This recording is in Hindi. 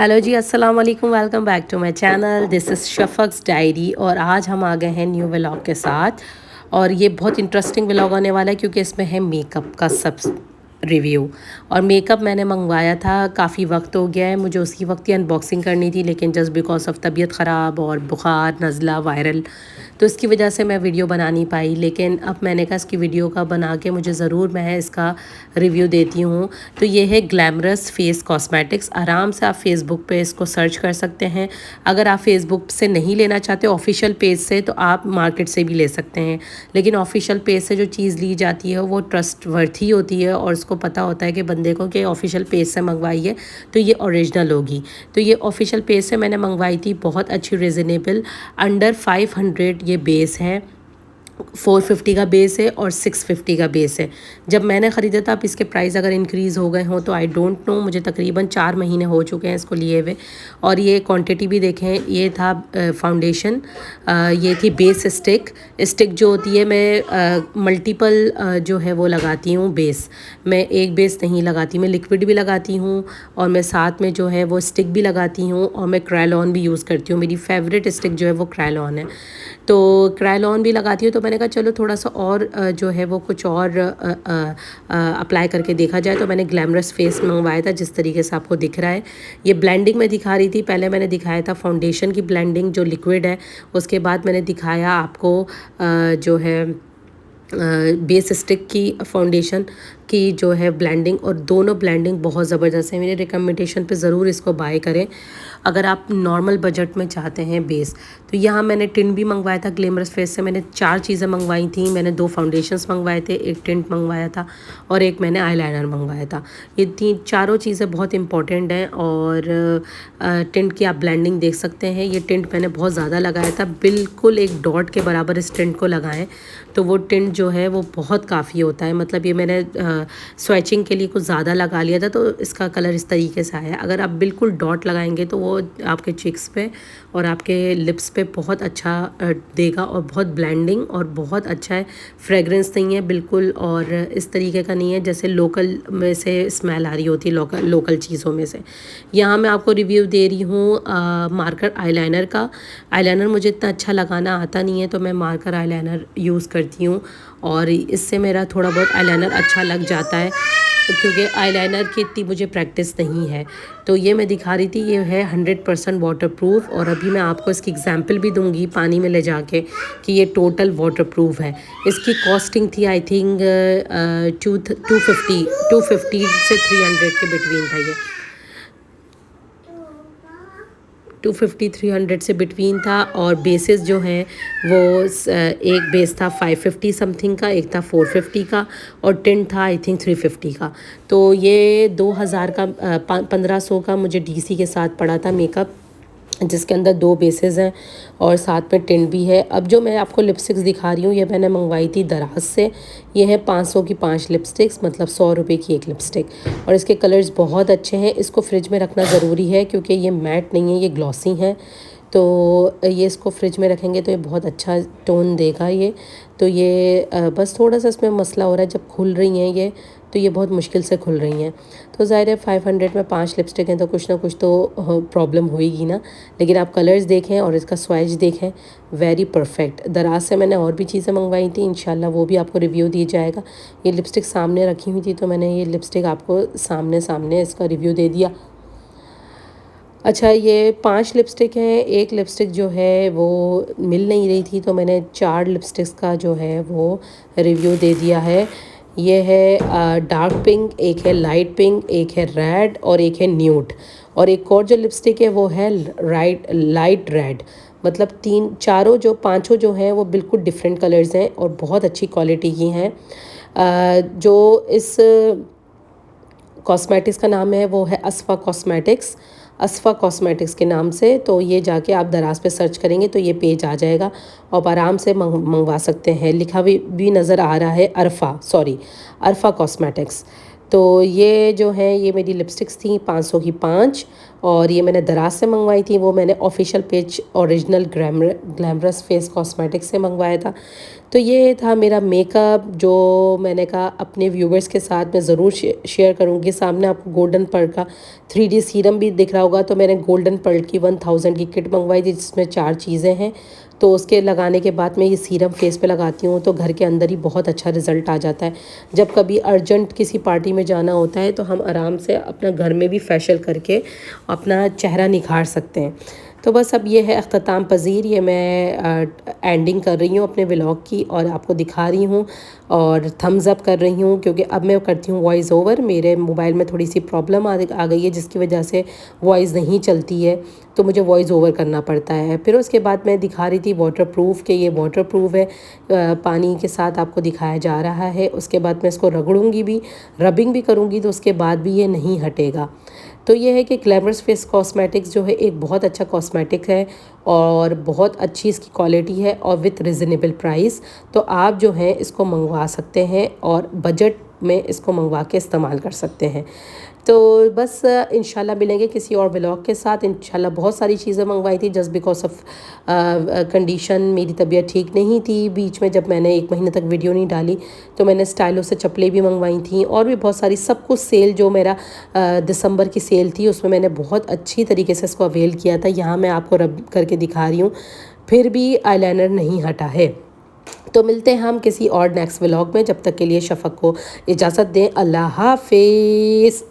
हेलो जी, अस्सलाम वालेकुम। Welcome back to my channel. This is Shafaq's diary और आज हम आ गए हैं न्यू व्लॉग के साथ। और ये बहुत इंटरेस्टिंग व्लॉग आने वाला है क्योंकि इसमें है मेकअप का सब रिव्यू। और मेकअप मैंने मंगवाया था, काफ़ी वक्त हो गया है, मुझे उसी वक्त ही अनबॉक्सिंग करनी थी, लेकिन जस्ट बिकॉज ऑफ तबीयत ख़राब और बुखार नज़ला वायरल, तो इसकी वजह से मैं वीडियो बना नहीं पाई। लेकिन अब मैंने कहा इसकी वीडियो का बना के मुझे ज़रूर मैं इसका रिव्यू देती हूँ। तो ये है ग्लैमरस फेस कॉस्मेटिक्स। आराम से आप फेसबुक पे इसको सर्च कर सकते हैं। अगर आप फेसबुक से नहीं लेना चाहते ऑफिशियल पेज से, तो आप मार्केट से भी ले सकते हैं, लेकिन ऑफिशियल पेज से जो चीज़ ली जाती है वो ट्रस्टवर्थी होती है और उसको पता होता है कि बंदे को कि ऑफिशियल पेज से मंगवाई है तो ये ओरिजिनल होगी। तो ये ऑफिशियल पेज से मैंने मंगवाई थी, बहुत अच्छी, रिजनेबल, अंडर 500 ये बेस है। 450 का बेस है और 650 का बेस है। जब मैंने ख़रीदा था, अब इसके प्राइस अगर इंक्रीज़ हो गए हों तो आई डोंट नो, मुझे तकरीबन 4 महीने हो चुके हैं इसको लिए हुए। और ये क्वांटिटी भी देखें, ये था फाउंडेशन, ये थी बेस स्टिक जो होती है। मैं मल्टीपल जो है वो लगाती हूँ बेस। मैं एक बेस नहीं लगाती, मैं लिक्विड भी लगाती हूँ और मैं साथ में जो है वो स्टिक भी लगाती हूँ और मैं क्रायलॉन भी यूज़ करती हूँ। मेरी फेवरेट स्टिक जो है वो क्रायलॉन है, तो क्रायलॉन भी लगाती हूँ। तो मैंने कहा चलो थोड़ा सा और जो है वो कुछ और अप्लाई करके देखा जाए। तो मैंने ग्लैमरस फेस मंगवाया था, जिस तरीके से आपको दिख रहा है। ये ब्लेंडिंग में दिखा रही थी, पहले मैंने दिखाया था फाउंडेशन की ब्लेंडिंग जो लिक्विड है, उसके बाद मैंने दिखाया आपको जो है बेस स्टिक की फाउंडेशन की जो है ब्लेंडिंग। और दोनों ब्लेंडिंग बहुत ज़बरदस्त है। मेरे रिकमेंडेशन पे ज़रूर इसको बाय करें अगर आप नॉर्मल बजट में चाहते हैं बेस। तो यहाँ मैंने टिंट भी मंगवाया था ग्लैमरस फेस से। मैंने 4 चीज़ें मंगवाई थी। मैंने 2 फाउंडेशंस मंगवाए थे, एक टिंट मंगवाया था और एक मैंने आईलाइनर मंगवाया था। ये चारों चीज़ें बहुत इंपॉर्टेंट हैं। और टिंट की आप ब्लेंडिंग देख सकते हैं। ये टिंट मैंने बहुत ज़्यादा लगाया था, बिल्कुल एक डॉट के बराबर इस टिंट को लगाएं तो वो टिंट जो है वो बहुत काफ़ी होता है। मतलब ये मैंने स्वेचिंग के लिए कुछ ज़्यादा लगा लिया था तो इसका कलर इस तरीके से आया। अगर आप बिल्कुल डॉट लगाएंगे तो वो आपके चिक्स पे और आपके लिप्स पे बहुत अच्छा देगा और बहुत ब्लेंडिंग और बहुत अच्छा है। फ्रेगरेंस नहीं है बिल्कुल, और इस तरीके का नहीं है जैसे लोकल में से स्मेल आ रही होती है लोकल चीज़ों में से। यहाँ मैं आपको रिव्यू दे रही हूँ मार्कर आईलाइनर का। आईलाइनर मुझे इतना अच्छा लगाना आता नहीं है, तो मैं मार्कर आईलाइनर यूज़ करती हूँ और इससे मेरा थोड़ा बहुत आईलाइनर अच्छा लग जाता है, क्योंकि आईलाइनर की इतनी मुझे प्रैक्टिस नहीं है। तो ये मैं दिखा रही थी, ये है 100% वाटरप्रूफ। और अभी मैं आपको इसकी एग्जांपल भी दूंगी पानी में ले जाके कि ये टोटल वाटरप्रूफ है। इसकी कॉस्टिंग थी आई थिंक 250 से 300 के बिटवीन था। ये 250-300 से बिटवीन था। और बेसेस जो हैं वो एक बेस था 550 समथिंग का, एक था 450 का और टिंट था आई थिंक 350 का। तो ये 2000 का 1500 का मुझे डीसी के साथ पड़ा था मेकअप, जिसके अंदर 2 बेसेस हैं और साथ में टिंट भी है। अब जो मैं आपको लिपस्टिक्स दिखा रही हूँ ये मैंने मंगवाई थी दराज से। ये है 500 की 5 लिपस्टिक्स, मतलब 100 रुपये की एक लिपस्टिक। और इसके कलर्स बहुत अच्छे हैं। इसको फ्रिज में रखना ज़रूरी है क्योंकि ये मैट नहीं है, ये ग्लॉसी है। तो ये इसको फ्रिज में रखेंगे तो ये बहुत अच्छा टोन देगा ये। तो ये बस थोड़ा सा इसमें मसला हो रहा है, जब खुल रही हैं ये तो ये बहुत मुश्किल से खुल रही हैं। तो ज़ाहिर है 500 में 5 लिपस्टिक हैं तो कुछ ना कुछ तो प्रॉब्लम होएगी ना। लेकिन आप कलर्स देखें और इसका स्वैच देखें, वेरी परफेक्ट। दराज से मैंने और भी चीज़ें मंगवाई थी, इंशाल्लाह वो भी आपको रिव्यू दिया जाएगा। ये लिपस्टिक सामने रखी हुई थी तो मैंने ये लिपस्टिक आपको सामने इसका रिव्यू दे दिया। अच्छा, ये 5 लिपस्टिक हैं। एक लिपस्टिक जो है वो मिल नहीं रही थी तो मैंने 4 लिपस्टिक्स का जो है वो रिव्यू दे दिया है। ये है डार्क पिंक, एक है लाइट पिंक, एक है रेड और एक है न्यूड। और एक और जो लिपस्टिक है वो है लाइट रेड। मतलब चारों पांचों जो हैं वो बिल्कुल डिफरेंट कलर्स हैं और बहुत अच्छी क्वालिटी की हैं। जो इस कॉस्मेटिक्स का नाम है वो है अस्फा कॉस्मेटिक्स के नाम से। तो ये जाके आप दराज पे सर्च करेंगे तो ये पेज आ जाएगा, आप आराम से मंगवा सकते हैं। लिखा भी नज़र आ रहा है अरफा कॉस्मेटिक्स। तो ये जो है ये मेरी लिपस्टिक्स थी 500 की 5, और ये मैंने दराज से मंगवाई थी। वो मैंने official page original glamorous face cosmetics से मंगवाया था। तो ये था मेरा मेकअप जो मैंने कहा अपने व्यूवर्स के साथ मैं ज़रूर शेयर करूँगी। सामने आपको गोल्डन पर्ल का 3D सीरम भी दिख रहा होगा। तो मैंने गोल्डन पर्ल की 1000 की किट मंगवाई थी जिसमें 4 चीज़ें हैं। तो उसके लगाने के बाद मैं ये सीरम फेस पे लगाती हूँ तो घर के अंदर ही बहुत अच्छा रिज़ल्ट आ जाता है। जब कभी अर्जेंट किसी पार्टी में जाना होता है तो हम आराम से अपना घर में भी फेशियल करके अपना चेहरा निखार सकते हैं। तो बस अब ये है अख्ताम पज़ीर, ये मैं एंडिंग कर रही हूँ अपने व्लॉग की और आपको दिखा रही हूँ और थम्स अप कर रही हूँ, क्योंकि अब मैं करती हूँ वॉइस ओवर। मेरे मोबाइल में थोड़ी सी प्रॉब्लम आ गई है जिसकी वजह से वॉइस नहीं चलती है, तो मुझे वॉइस ओवर करना पड़ता है। फिर उसके बाद मैं दिखा रही थी वाटर प्रूफ के ये वाटर प्रूफ है, पानी के साथ आपको दिखाया जा रहा है। उसके बाद मैं इसको रगड़ूंगी भी, रबिंग भी करूँगी, तो उसके बाद भी ये नहीं हटेगा। तो ये है कि ग्लैमरस फेस कॉस्मेटिक्स जो है एक बहुत अच्छा कॉस्मेटिक है और बहुत अच्छी इसकी क्वालिटी है और विथ रिजनेबल प्राइस। तो आप जो है इसको मंगवा सकते हैं और बजट में इसको मंगवा के इस्तेमाल कर सकते हैं। तो बस इंशाल्लाह मिलेंगे किसी और व्लॉग के साथ। इंशाल्लाह बहुत सारी चीज़ें मंगवाई थी जस्ट बिकॉज ऑफ कंडीशन, मेरी तबीयत ठीक नहीं थी। बीच में जब मैंने 1 महीने तक वीडियो नहीं डाली तो मैंने स्टाइलो से चप्पलें भी मंगवाई थी और भी बहुत सारी, सब कुछ सेल जो मेरा दिसंबर की सेल थी उसमें मैंने बहुत अच्छी तरीके से इसको अवेल किया था। यहाँ मैं आपको रब करके दिखा रही हूँ, फिर भी आईलाइनर नहीं हटा है। तो मिलते हैं हम किसी और नेक्स्ट व्लॉग में, जब तक के लिए शफक को इजाज़त दें। अल्लाह हाफिज़।